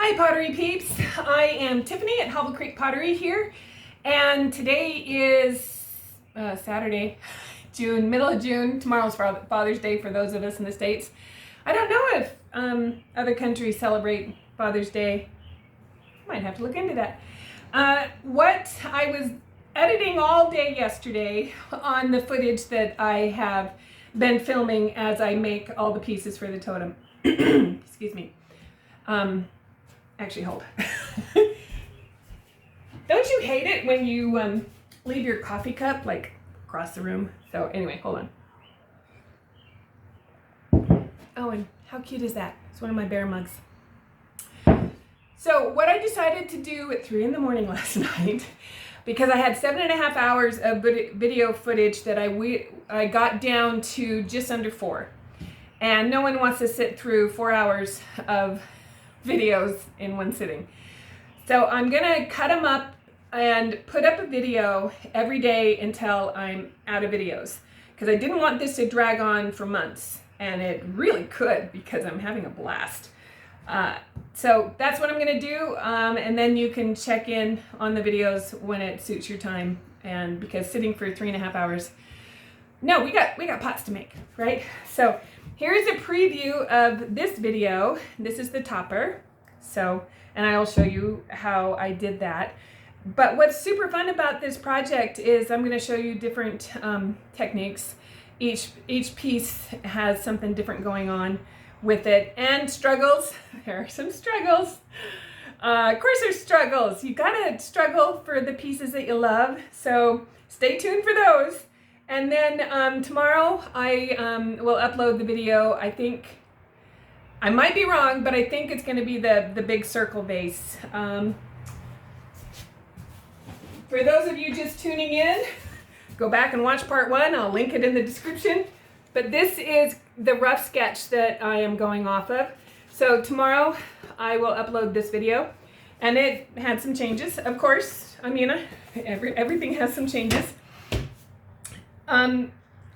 Hi Pottery peeps, I am Tiffany at Hobble Pottery here, and today is Saturday, middle of June. Tomorrow's Father's Day for those of us in the States. I don't know if other countries celebrate Father's Day. Might have to look into that. What I was editing all day yesterday on the footage that I have been filming as I make all the pieces for the totem. Excuse me. Actually, hold. Don't you hate it when you leave your coffee cup like across the room? So anyway, hold on. Oh, and how cute is that? It's one of my bear mugs. So what I decided to do at 3 in the morning last night, because I had 7.5 hours of video footage that I got down to just under 4. And no one wants to sit through 4 hours of videos in one sitting. So I'm gonna cut them up and put up a video every day until I'm out of videos, because I didn't want this to drag on for months, and it really could because I'm having a blast. So that's what I'm gonna do, and then you can check in on the videos when it suits your time. And because sitting for 3.5 hours, no, we got pots to make, right? So here's a preview of this video. This is the topper. So, and I'll show you how I did that. But what's super fun about this project is I'm going to show you different techniques. Each piece has something different going on with it, and struggles. There are some struggles. Of course there's struggles. You gotta struggle for the pieces that you love. So stay tuned for those. And then tomorrow I will upload the video. I think, I might be wrong, but I think it's going to be the big circle vase. For those of you just tuning in, go back and watch part 1. I'll link it in the description. But this is the rough sketch that I am going off of. So tomorrow I will upload this video. And it had some changes, of course. I mean, everything has some changes.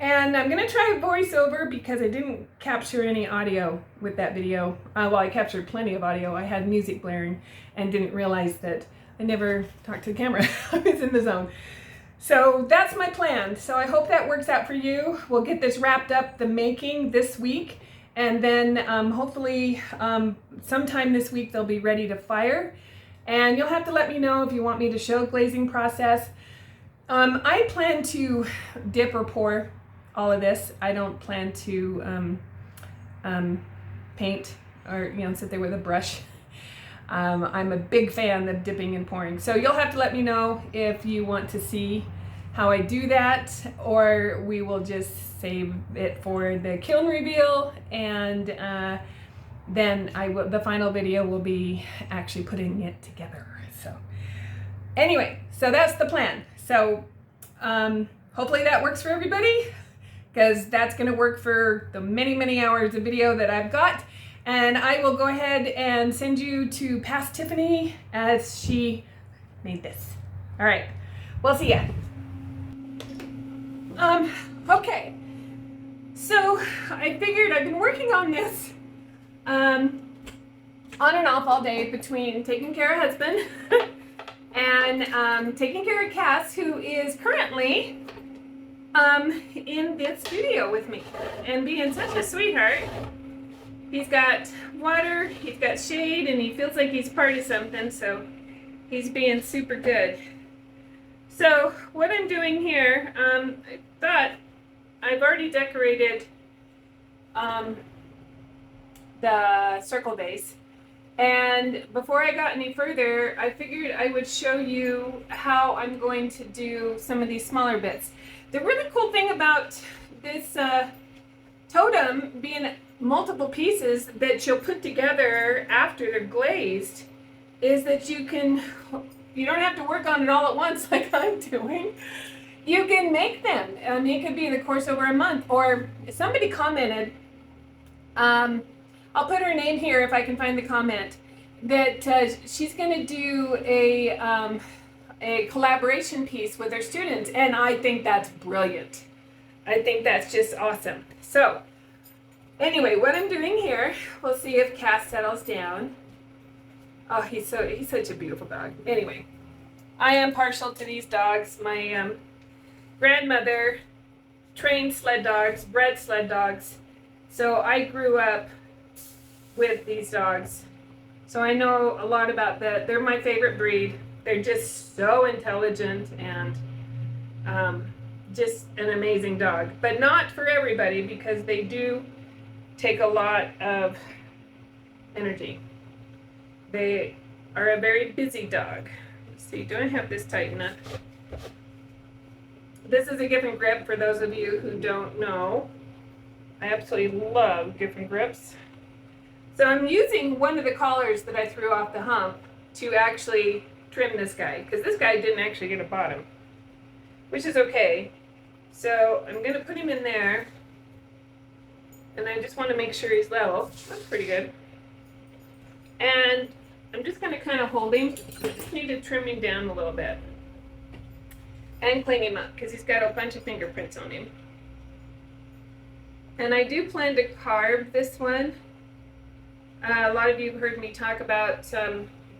And I'm going to try voiceover because I didn't capture any audio with that video. Well, I captured plenty of audio. I had music blaring and didn't realize that I never talked to the camera. I was in the zone. So that's my plan. So I hope that works out for you. We'll get this wrapped up, the making, this week. And then hopefully sometime this week they'll be ready to fire. And you'll have to let me know if you want me to show glazing process. I plan to dip or pour all of this. I don't plan to paint or sit there with a brush. I'm a big fan of dipping and pouring. So you'll have to let me know if you want to see how I do that, or we will just save it for the kiln reveal, and then the final video will be actually putting it together. So anyway, so that's the plan. So hopefully that works for everybody, because that's going to work for the many hours of video that I've got. And I will go ahead and send you to Past Tiffany as she made this. All right, we'll see ya. Okay, so I figured I've been working on this on and off all day between taking care of husband and taking care of Cass, who is currently in this studio with me and being such a sweetheart. He's got water, he's got shade, and he feels like he's part of something, so he's being super good. So what I'm doing here, I thought I've already decorated the circle vase. And before I got any further, I figured I would show you how I'm going to do some of these smaller bits. The really cool thing about this totem being multiple pieces that you'll put together after they're glazed is that you don't have to work on it all at once like I'm doing. You can make them. It could be in the course over a month. Or somebody commented, I'll put her name here if I can find the comment, that she's going to do a collaboration piece with her students, and I think that's brilliant. I think that's just awesome. So anyway, what I'm doing here, we'll see if Cass settles down. Oh, he's such a beautiful dog. Anyway, I am partial to these dogs. My grandmother trained sled dogs, bred sled dogs. So I grew up with these dogs. So I know a lot about that. They're my favorite breed. They're just so intelligent and just an amazing dog. But not for everybody, because they do take a lot of energy. They are a very busy dog. Let's see, do I have this tight enough? This is a different grip for those of you who don't know. I absolutely love different grips. So I'm using one of the collars that I threw off the hump to actually trim this guy, because this guy didn't actually get a bottom, which is okay. So I'm going to put him in there, and I just want to make sure he's level. That's pretty good. And I'm just going to kind of hold him. I just need to trim him down a little bit and clean him up, because he's got a bunch of fingerprints on him. And I do plan to carve this one. A lot of you have heard me talk about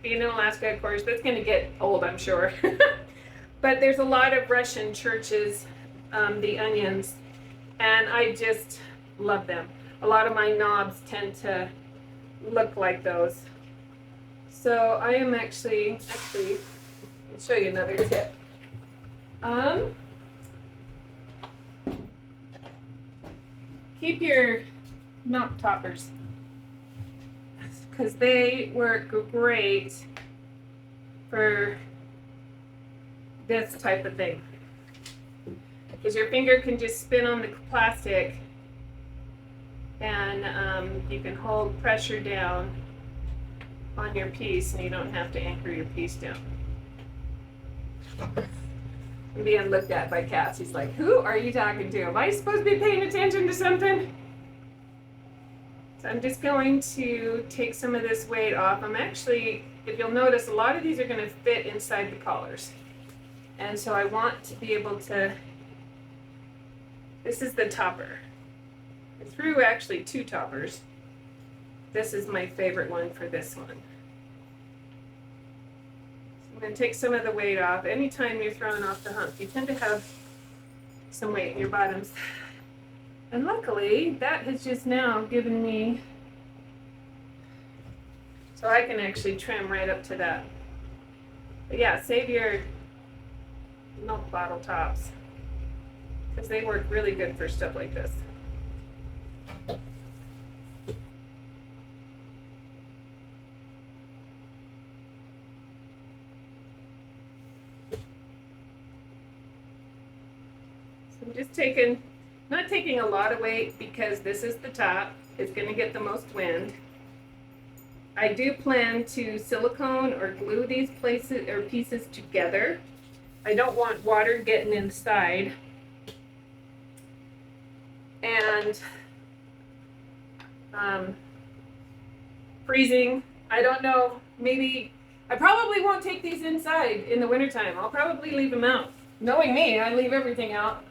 being in Alaska, of course. That's going to get old, I'm sure. But there's a lot of Russian churches, the onions, and I just love them. A lot of my knobs tend to look like those. So I am actually, I'll show you another tip. Keep your milk toppers, because they work great for this type of thing. Because your finger can just spin on the plastic, and you can hold pressure down on your piece, and you don't have to anchor your piece down. I'm being looked at by Cass. He's like, who are you talking to? Am I supposed to be paying attention to something? So I'm just going to take some of this weight off. I'm actually, if you'll notice, a lot of these are going to fit inside the collars. And so I want to be able to, this is the topper. I threw actually 2 toppers. This is my favorite one for this one. I'm going to take some of the weight off. Anytime you're throwing off the hump, you tend to have some weight in your bottoms. And luckily, that has just now given me, so I can actually trim right up to that. But yeah, save your milk bottle tops, because they work really good for stuff like this. I'm just not taking a lot of weight, because this is the top. It's going to get the most wind. I do plan to silicone or glue these places or pieces together. I don't want water getting inside. And freezing. I don't know, maybe, I probably won't take these inside in the wintertime. I'll probably leave them out. Knowing me, I leave everything out.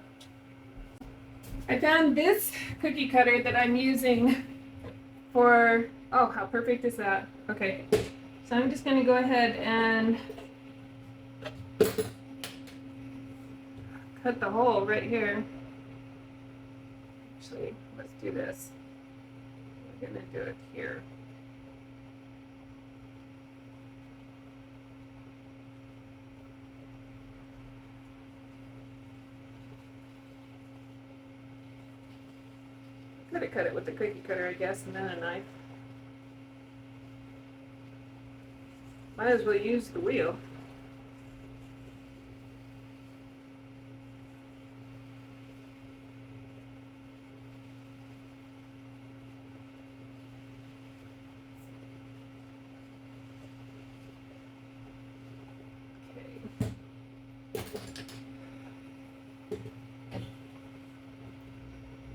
I found this cookie cutter that I'm using for, oh, how perfect is that? Okay, so I'm just gonna go ahead and cut the hole right here. Actually, let's do this. We're gonna do it here. Could have cut it with the cookie cutter, I guess, and then a knife. Might as well use the wheel.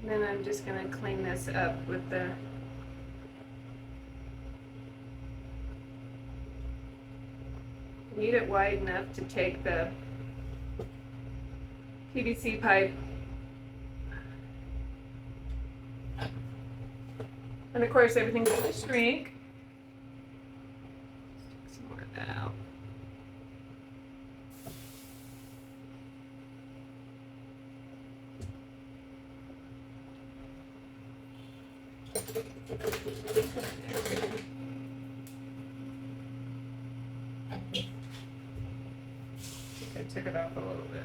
And then I'm just going to clean this up with the need it wide enough to take the PVC pipe and of course everything's going to shrink. some more of that out. I took it off a little bit.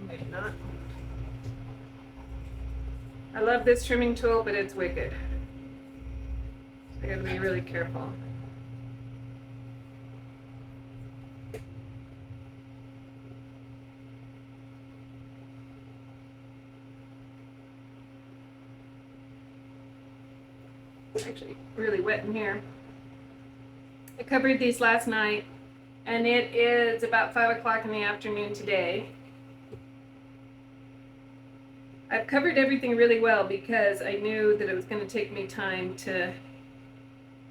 Maybe not. I love this trimming tool, but it's wicked. So I gotta be really careful. It's actually really wet in here. I covered these last night, and it is about 5 o'clock in the afternoon today. I've covered everything really well because I knew that it was going to take me time to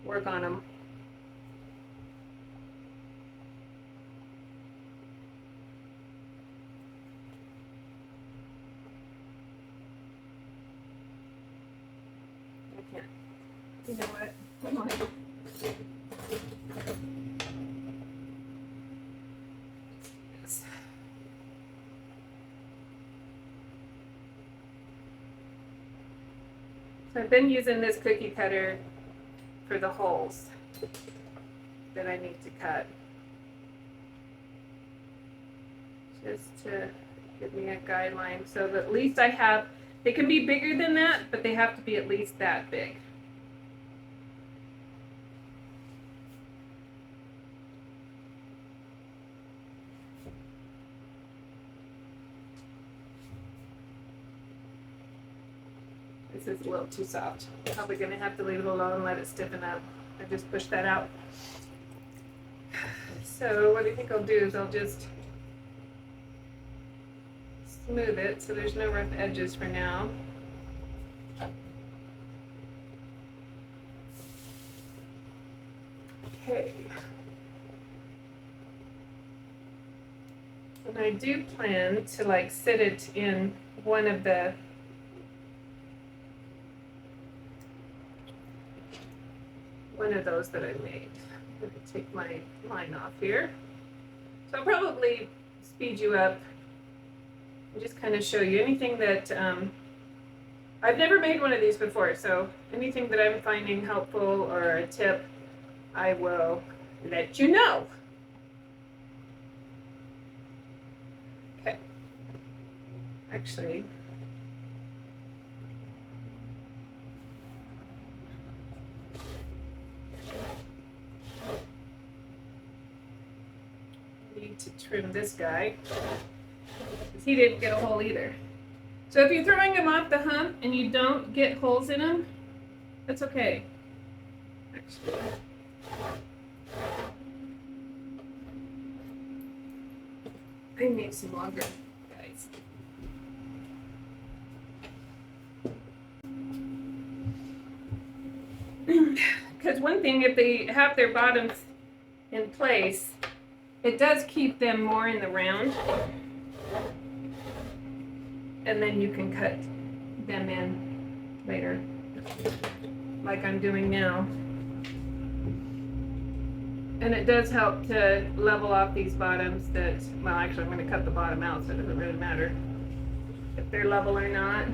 work on them. I can't. You know what? Come on. So I've been using this cookie cutter for the holes that I need to cut, just to give me a guideline so that at least I have, they can be bigger than that, but they have to be at least that big. This is a little too soft. Probably gonna have to leave it alone and let it stiffen up. I just pushed that out. So what I think I'll do is I'll just smooth it so there's no rough edges for now. Okay. And I do plan to like sit it in one of the those that I made. I'm going to take my line off here. So I'll probably speed you up and just kind of show you anything that I've never made one of these before, so anything that I'm finding helpful or a tip, I will let you know. Okay. Actually, to trim this guy because he didn't get a hole either. So if you're throwing him off the hump and you don't get holes in him, that's okay. Actually, I need some longer guys. Because one thing, if they have their bottoms in place, it does keep them more in the round, and then you can cut them in later, like I'm doing now. And it does help to level off these bottoms that, well, actually I'm going to cut the bottom out so it doesn't really matter if they're level or not.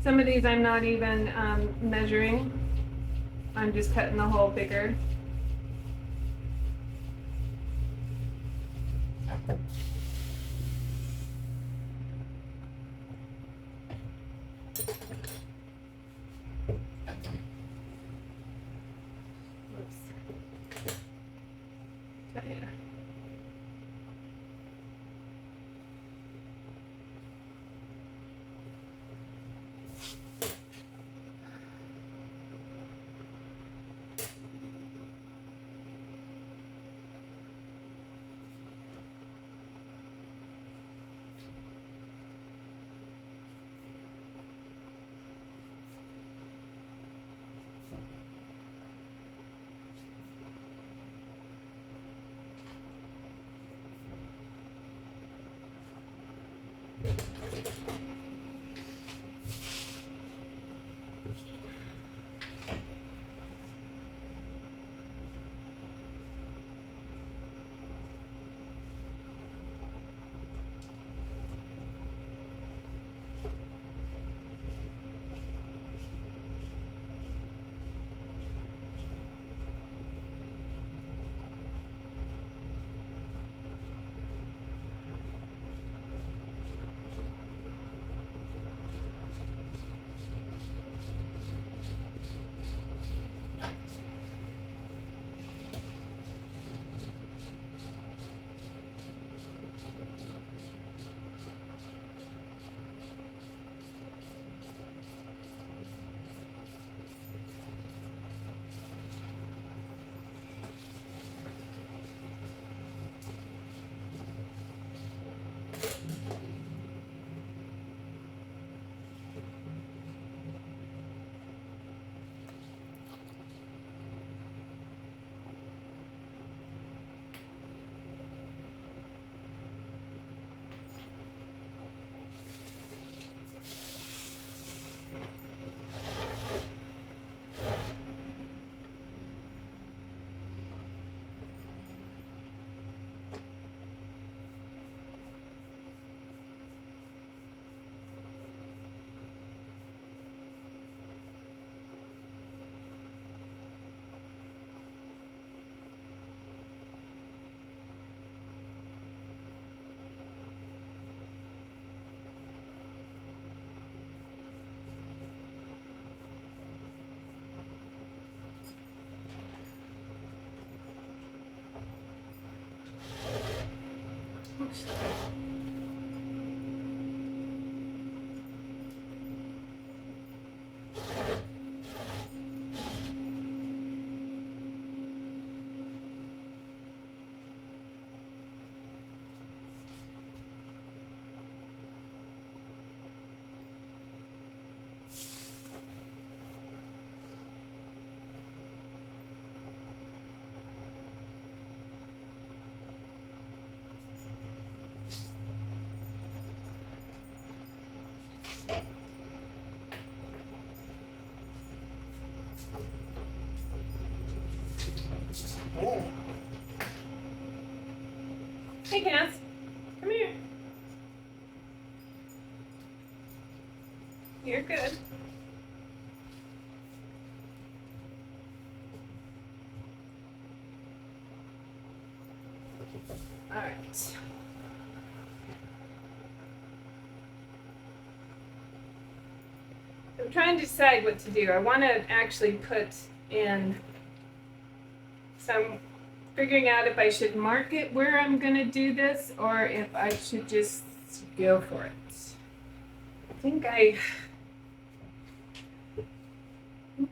Some of these I'm not even measuring. I'm just cutting the hole bigger. Hey, Cass. Come here. You're good. All right. I'm trying to decide what to do. I want to actually put in some, figuring out if I should mark it where I'm going to do this or if I should just go for it. I think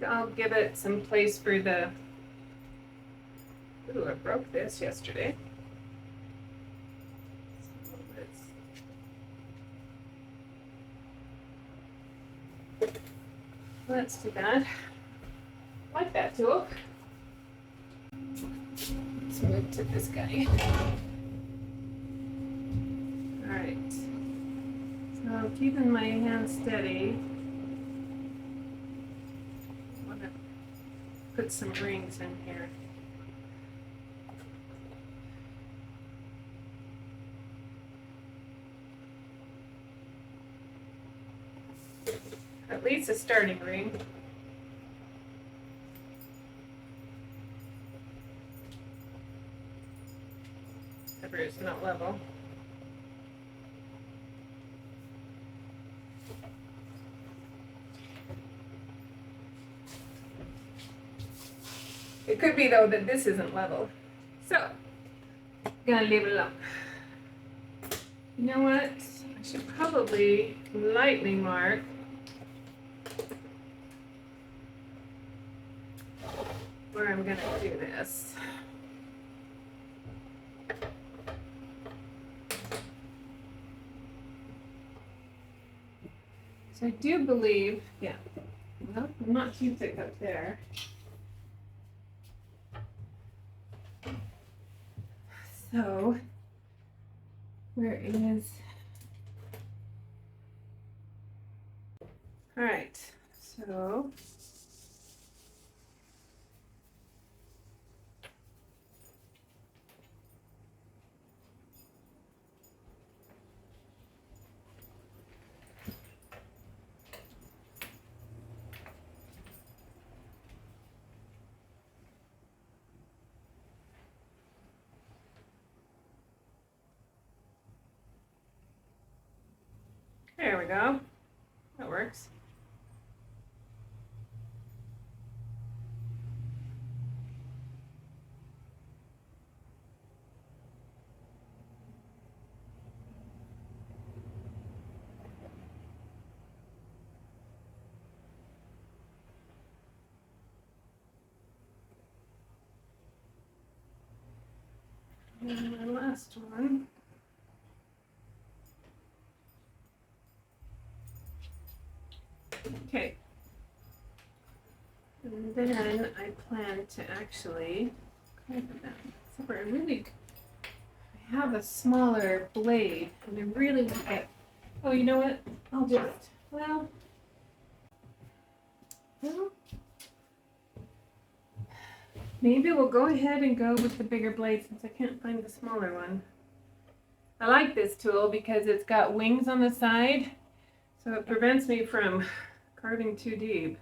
I'll give it some place for the, ooh, I broke this yesterday. That's too bad. I like that tool. Let's move to this guy. Alright. So keeping my hand steady. I want to put some rings in here. At least a starting ring. Ever is not level. It could be though that this isn't level. So, I'm gonna leave it alone. You know what? I should probably lightly mark where I'm gonna do this. So I do believe, yeah, well, I'm not too thick up there. So, where is, all right, so, there we go. That works. And my last one. Okay. And then I plan to actually carve them. Except for I have a smaller blade and I really want to, oh, you know what? I'll just, well, maybe we'll go ahead and go with the bigger blade since I can't find the smaller one. I like this tool because it's got wings on the side, so it prevents me from carving too deep.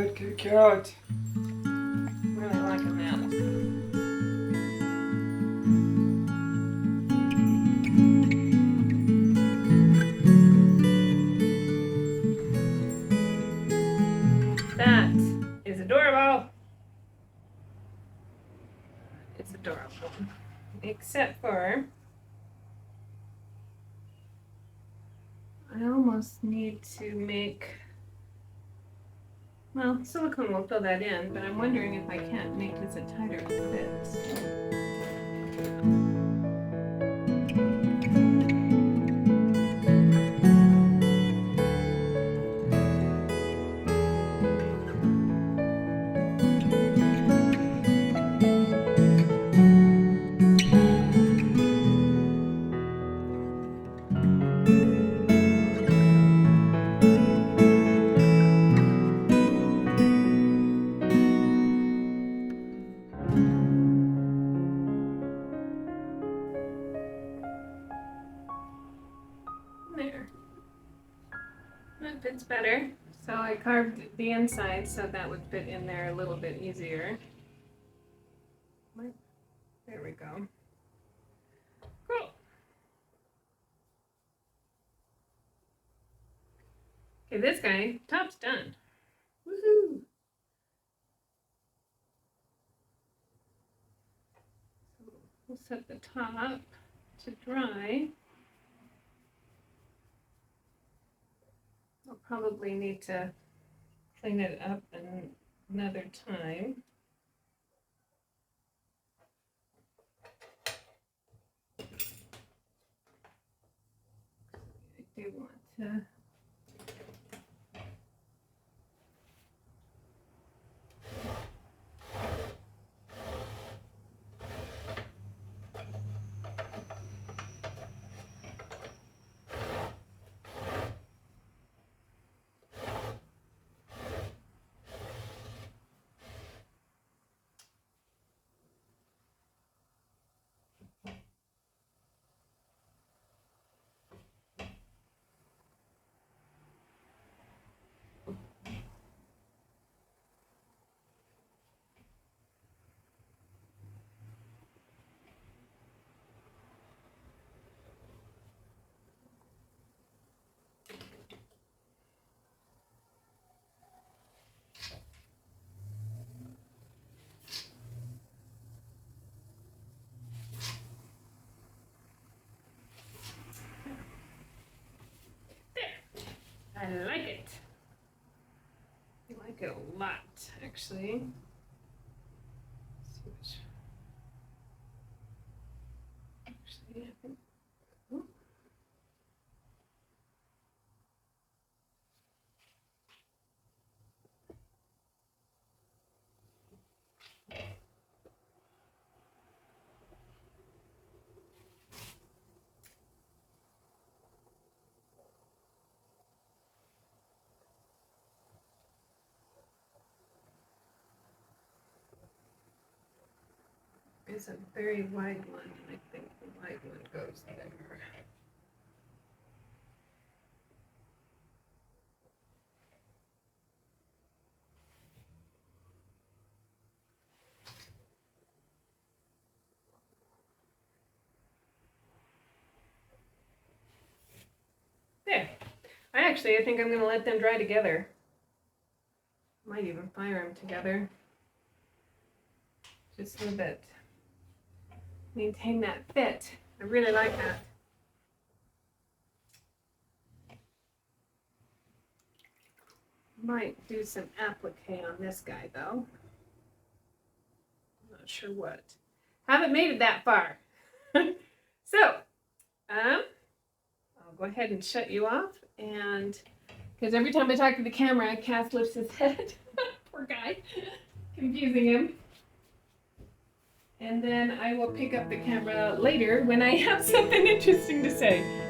Cute, cute, cute. Really liking that. That is adorable. It's adorable. Except for I almost need to make, well, silicone will fill that in, but I'm wondering if I can't make this a tighter fit. There. That fits better. So I carved the inside so that would fit in there a little bit easier. There we go. Cool. Okay, this guy, top's done. Woohoo! So we'll set the top to dry. I'll probably need to clean it up another time. I do want to I like it. I like it a lot, actually. Actually, I think. Oh. It's a very wide one, and I think the wide one goes there. There. I think I'm going to let them dry together. Might even fire them together. Just so that maintain that fit. I really like that. Might do some applique on this guy though. I'm not sure what. Haven't made it that far. So, I'll go ahead and shut you off, and because every time I talk to the camera, Cass lifts his head. Poor guy. Confusing him. And then I will pick up the camera later when I have something interesting to say.